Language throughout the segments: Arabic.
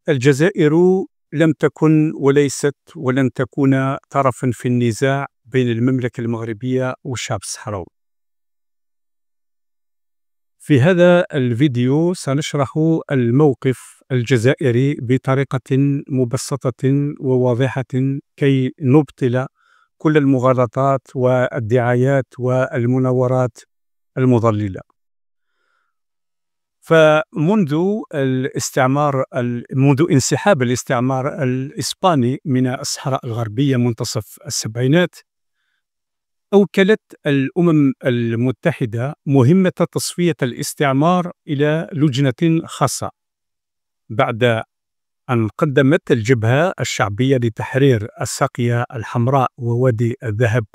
الجزائر لم تكن وليست ولن تكون طرفا في النزاع بين المملكة المغربية والشعب الصحراوي. في هذا الفيديو سنشرح الموقف الجزائري بطريقة مبسطة وواضحة كي نبطل كل المغالطات والدعايات والمناورات المضللة. منذ انسحاب الاستعمار الإسباني من الصحراء الغربية منتصف السبعينات، أوكلت الأمم المتحدة مهمة تصفية الاستعمار إلى لجنة خاصة بعد أن قدمت الجبهة الشعبية لتحرير الساقية الحمراء ووادي الذهب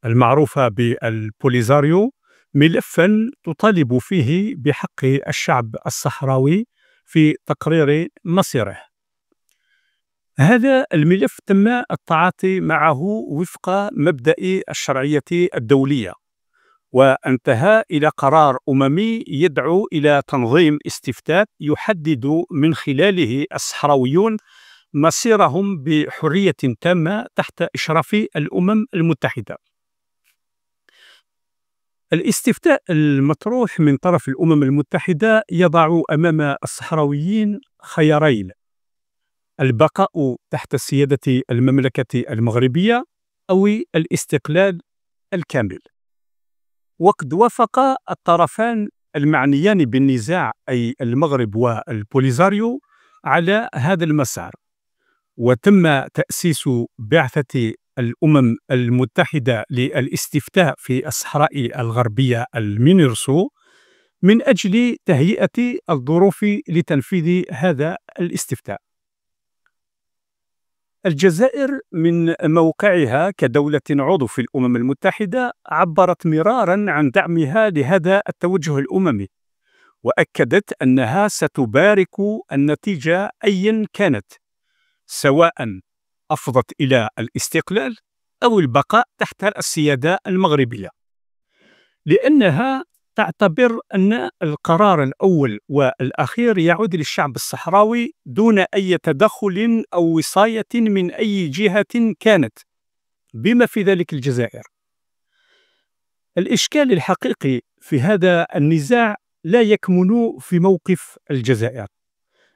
المعروفة بالبوليزاريو ملفا تطالب فيه بحق الشعب الصحراوي في تقرير مصيره. هذا الملف تم التعاطي معه وفق مبدأ الشرعية الدولية، وانتهى إلى قرار أممي يدعو إلى تنظيم استفتاء يحدد من خلاله الصحراويون مصيرهم بحرية تامة تحت إشراف الأمم المتحدة. الاستفتاء المطروح من طرف الأمم المتحدة يضع أمام الصحراويين خيارين: البقاء تحت سيادة المملكة المغربية أو الاستقلال الكامل. وقد وافق الطرفان المعنيان بالنزاع أي المغرب والبوليزاريو على هذا المسار، وتم تأسيس بعثة الأمم المتحدة للاستفتاء في الصحراء الغربية المينيرسو من أجل تهيئة الظروف لتنفيذ هذا الاستفتاء. الجزائر من موقعها كدولة عضو في الأمم المتحدة عبرت مرارا عن دعمها لهذا التوجه الأممي، وأكدت أنها ستبارك النتيجة أيا كانت، سواء أفضت إلى الاستقلال أو البقاء تحت السيادة المغربية، لأنها تعتبر أن القرار الأول والأخير يعود للشعب الصحراوي دون أي تدخل أو وصاية من أي جهة كانت، بما في ذلك الجزائر. الإشكال الحقيقي في هذا النزاع لا يكمن في موقف الجزائر،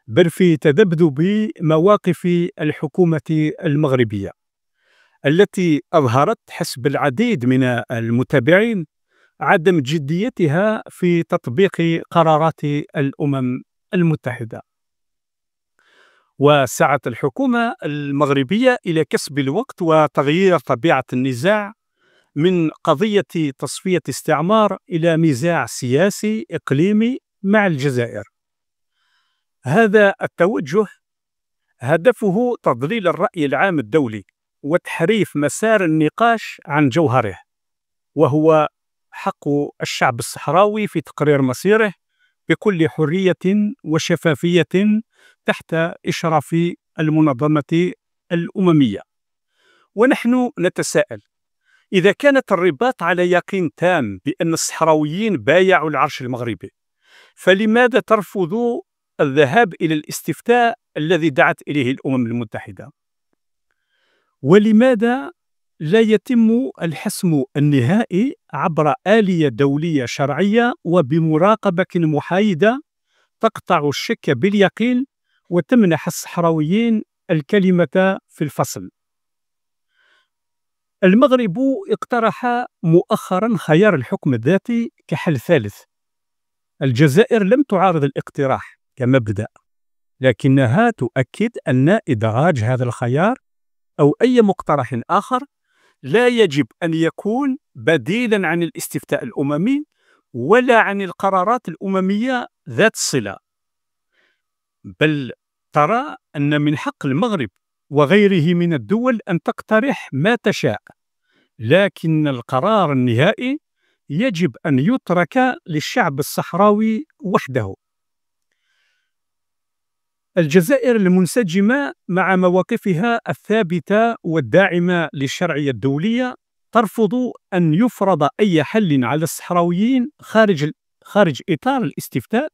بل في تذبذب مواقف الحكومة المغربية التي أظهرت حسب العديد من المتابعين عدم جديتها في تطبيق قرارات الأمم المتحدة. وسعت الحكومة المغربية إلى كسب الوقت وتغيير طبيعة النزاع من قضية تصفية استعمار إلى نزاع سياسي إقليمي مع الجزائر. هذا التوجه هدفه تضليل الرأي العام الدولي وتحريف مسار النقاش عن جوهره، وهو حق الشعب الصحراوي في تقرير مصيره بكل حرية وشفافية تحت إشراف المنظمة الأممية. ونحن نتساءل: إذا كانت الرباط على يقين تام بأن الصحراويين بايعوا العرش المغربي، فلماذا ترفض الذهاب إلى الاستفتاء الذي دعت إليه الأمم المتحدة؟ ولماذا لا يتم الحسم النهائي عبر آلية دولية شرعية وبمراقبة محايدة تقطع الشك باليقين وتمنح الصحراويين الكلمة في الفصل؟ المغرب اقترح مؤخرا خيار الحكم الذاتي كحل ثالث. الجزائر لم تعارض الاقتراح كمبدأ، لكنها تؤكد أن إدراج هذا الخيار أو أي مقترح آخر لا يجب أن يكون بديلا عن الاستفتاء الأممي ولا عن القرارات الأممية ذات الصلة، بل ترى أن من حق المغرب وغيره من الدول أن تقترح ما تشاء، لكن القرار النهائي يجب أن يترك للشعب الصحراوي وحده. الجزائر المنسجمة مع مواقفها الثابتة والداعمة للشرعية الدولية ترفض أن يفرض أي حل على الصحراويين خارج إطار الاستفتاء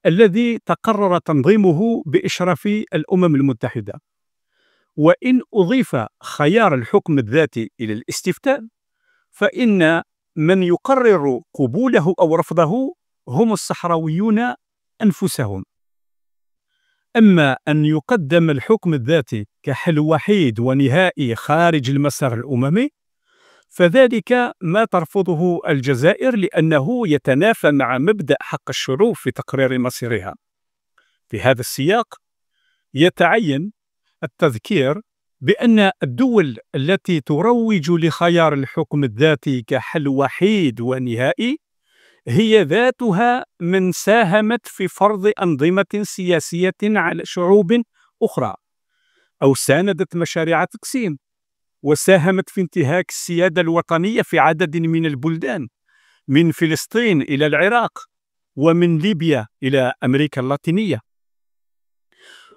الذي تقرر تنظيمه بإشراف الأمم المتحدة. وإن أضيف خيار الحكم الذاتي إلى الاستفتاء، فإن من يقرر قبوله أو رفضه هم الصحراويون أنفسهم. أما أن يقدم الحكم الذاتي كحل وحيد ونهائي خارج المسار الأممي، فذلك ما ترفضه الجزائر لأنه يتنافى مع مبدأ حق الشعوب في تقرير مصيرها. في هذا السياق يتعين التذكير بأن الدول التي تروج لخيار الحكم الذاتي كحل وحيد ونهائي هي ذاتها من ساهمت في فرض أنظمة سياسية على شعوب أخرى، أو ساندت مشاريع تقسيم، وساهمت في انتهاك السيادة الوطنية في عدد من البلدان، من فلسطين إلى العراق، ومن ليبيا إلى أمريكا اللاتينية.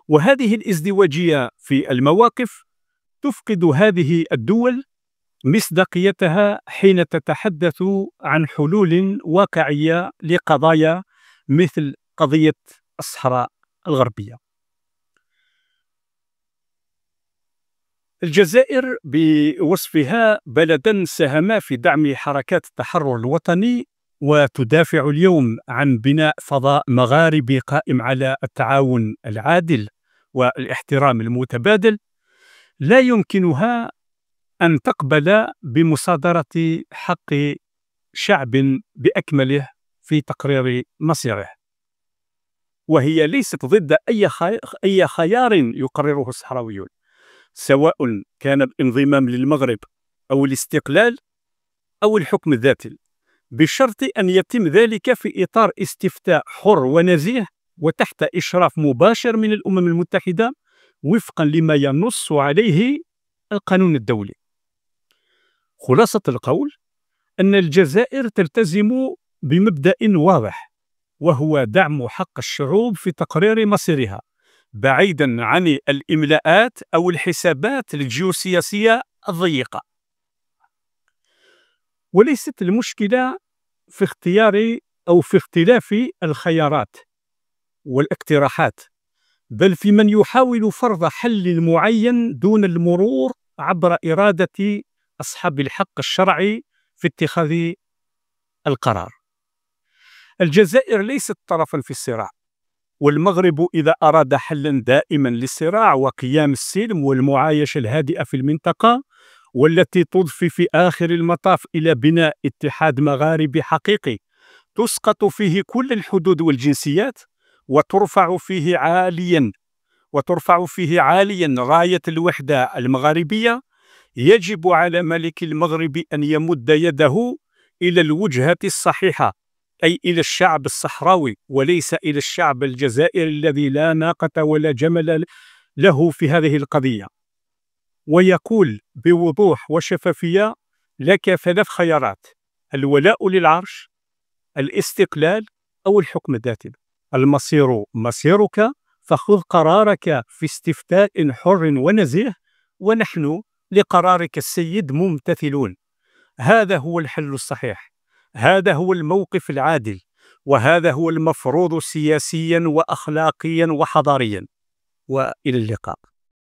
وهذه الازدواجية في المواقف تفقد هذه الدول مصداقيتها حين تتحدث عن حلول واقعية لقضايا مثل قضية الصحراء الغربية. الجزائر بوصفها بلدا ساهم في دعم حركات التحرر الوطني وتدافع اليوم عن بناء فضاء مغاربي قائم على التعاون العادل والاحترام المتبادل، لا يمكنها أن تقبل بمصادرة حق شعب بأكمله في تقرير مصيره. وهي ليست ضد أي خيار يقرره الصحراويون، سواء كان الانضمام للمغرب أو الاستقلال أو الحكم الذاتي، بشرط أن يتم ذلك في إطار استفتاء حر ونزيه وتحت إشراف مباشر من الأمم المتحدة وفقا لما ينص عليه القانون الدولي. خلاصة القول أن الجزائر تلتزم بمبدأ واضح، وهو دعم حق الشعوب في تقرير مصيرها بعيدا عن الإملاءات أو الحسابات الجيوسياسية الضيقة. وليست المشكلة في اختيار أو في اختلاف الخيارات والاقتراحات، بل في من يحاول فرض حل معين دون المرور عبر إرادة أصحاب الحق الشرعي في اتخاذ القرار. الجزائر ليست طرفا في الصراع، والمغرب إذا أراد حلا دائما للصراع وقيام السلم والمعايشة الهادئة في المنطقة، والتي تضفي في آخر المطاف إلى بناء اتحاد مغاربي حقيقي تسقط فيه كل الحدود والجنسيات، وترفع فيه عاليا راية الوحدة المغاربية، يجب على ملك المغرب أن يمد يده إلى الوجهة الصحيحة، أي إلى الشعب الصحراوي، وليس إلى الشعب الجزائري الذي لا ناقة ولا جمل له في هذه القضية، ويقول بوضوح وشفافية: لك 3 خيارات، الولاء للعرش، الاستقلال، أو الحكم الذاتي. المصير مصيرك، فخذ قرارك في استفتاء حر ونزيه، ونحن لقرارك السيد ممتثلون. هذا هو الحل الصحيح، هذا هو الموقف العادل، وهذا هو المفروض سياسيا وأخلاقيا وحضاريا. وإلى اللقاء.